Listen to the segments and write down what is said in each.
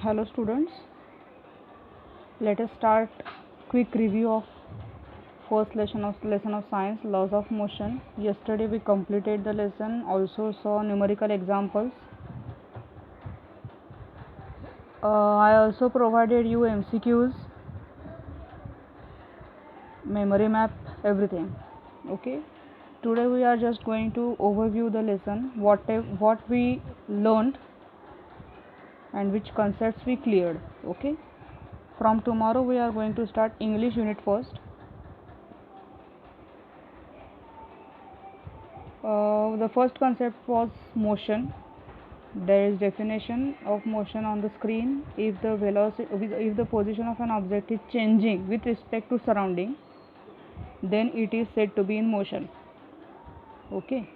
Hello students, let us start quick review of first lesson of science, laws of motion. Yesterday we completed the lesson, also saw numerical examples. I also provided you MCQs, memory map, everything. Okay, today we are just going to overview the lesson, what we learned and which concepts we cleared. Okay, from tomorrow we are going to start English unit first. The first concept was motion. There is definition of motion on the screen. If the position of an object is changing with respect to surrounding, then it is said to be in motion. Okay.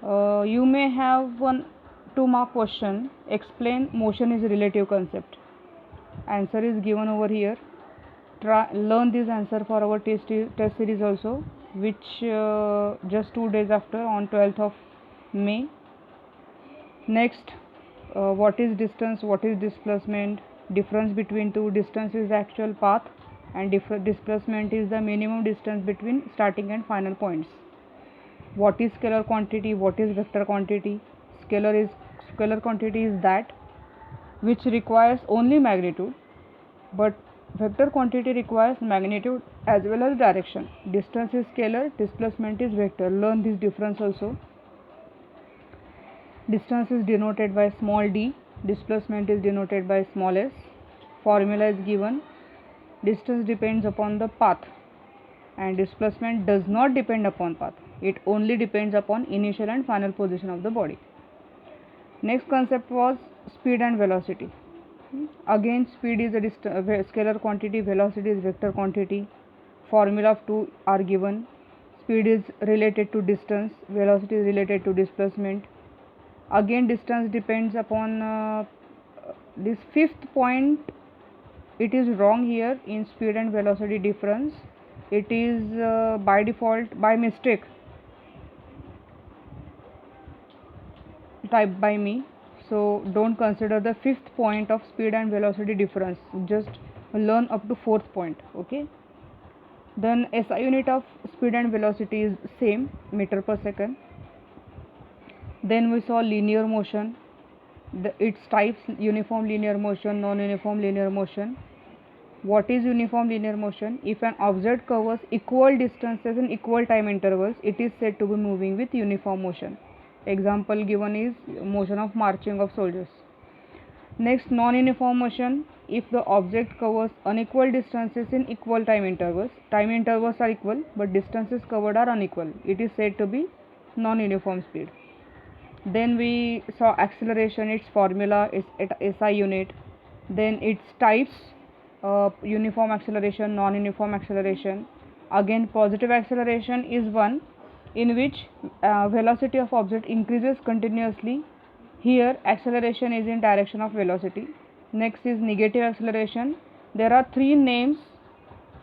You may have one 2-mark question. Explain motion is a relative concept. Answer is given over here. Learn this answer for our test series also, which just 2 days after, on 12th of May. Next, what is distance, what is displacement, difference between two. Distance is the actual path and displacement is the minimum distance between starting and final points. What is scalar quantity, what is vector quantity? Scalar quantity is that which requires only magnitude, but vector quantity requires magnitude as well as direction. Distance is scalar, displacement is vector. Learn this difference also. Distance is denoted by small d, displacement is denoted by small s. Formula is given. Distance depends upon the path and displacement does not depend upon path. It only depends upon initial and final position of the body. Next concept was speed and velocity. Again, speed is a scalar quantity, velocity is vector quantity. Formula of two are given. Speed is related to distance, velocity is related to displacement. Again, distance depends upon this fifth point. It is wrong here in speed and velocity difference. It is by default, by mistake, typed by me. So don't consider the fifth point of speed and velocity difference. Just learn up to fourth point. Okay. Then SI unit of speed and velocity is same, meter per second. Then we saw linear motion. Its types: uniform linear motion, non-uniform linear motion. What is uniform linear motion? If an object covers equal distances in equal time intervals, it is said to be moving with uniform motion. Example given is motion of marching of soldiers. Next, non-uniform motion. If the object covers unequal distances in equal time intervals are equal but distances covered are unequal, it is said to be non-uniform speed. Then we saw acceleration, its formula is at SI unit. Then its types: uniform acceleration, non-uniform acceleration. Again, positive acceleration is one in which velocity of object increases continuously. Here acceleration is in direction of velocity. Next is negative acceleration. There are 3 names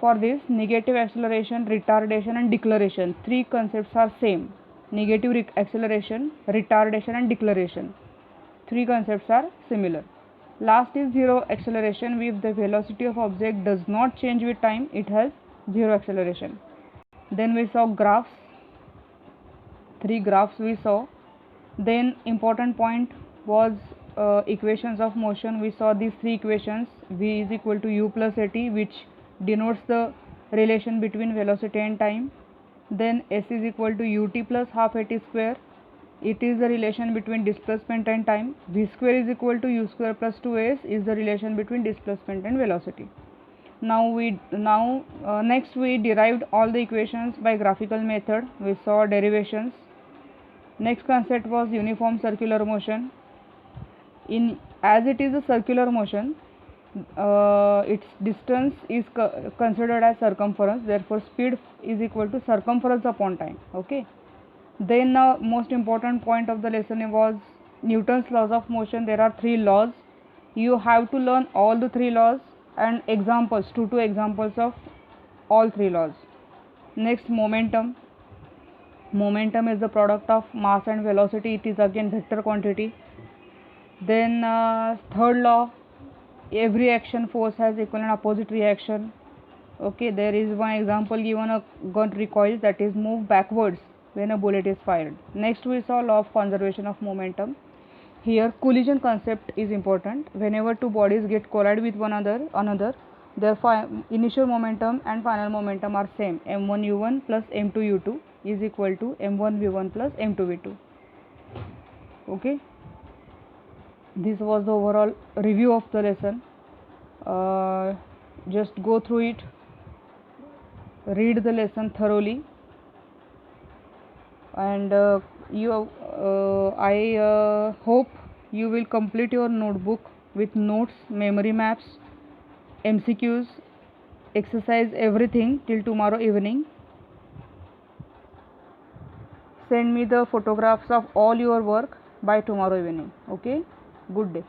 for this: negative acceleration, retardation and deceleration. 3 concepts are same: negative acceleration, retardation and deceleration. 3 concepts are similar. Last is zero acceleration. If the velocity of object does not change with time, it has zero acceleration. Then we saw graphs. 3 graphs we saw. Then important point was equations of motion. We saw these 3 equations: v is equal to u plus at, which denotes the relation between velocity and time. Then s is equal to ut plus half at square. It is the relation between displacement and time. V square is equal to u square plus 2s is the relation between displacement and velocity. Next we derived all the equations by graphical method. We saw derivations. Next concept was uniform circular motion. As it is a circular motion, its distance is considered as circumference. Therefore, speed is equal to circumference upon time. Okay. Then most important point of the lesson was Newton's laws of motion. There are 3 laws. You have to learn all the 3 laws and examples, 2 examples of all 3 laws. Next, momentum. Momentum is the product of mass and velocity. It is again vector quantity. Then third law, every action force has equal and opposite reaction. Okay, there is one example given, a gun recoils, that is move backwards when a bullet is fired. Next we saw law of conservation of momentum. Here collision concept is important. Whenever two bodies get collide with one another, their initial momentum and final momentum are same. m1u1 plus m2u2 is equal to m1v1 plus m2v2. Okay, this was the overall review of the lesson. Just go through it, read the lesson thoroughly, and I hope you will complete your notebook with notes, memory maps, MCQs, exercise, everything till tomorrow evening. Send me the photographs of all your work by tomorrow evening. Okay, good day.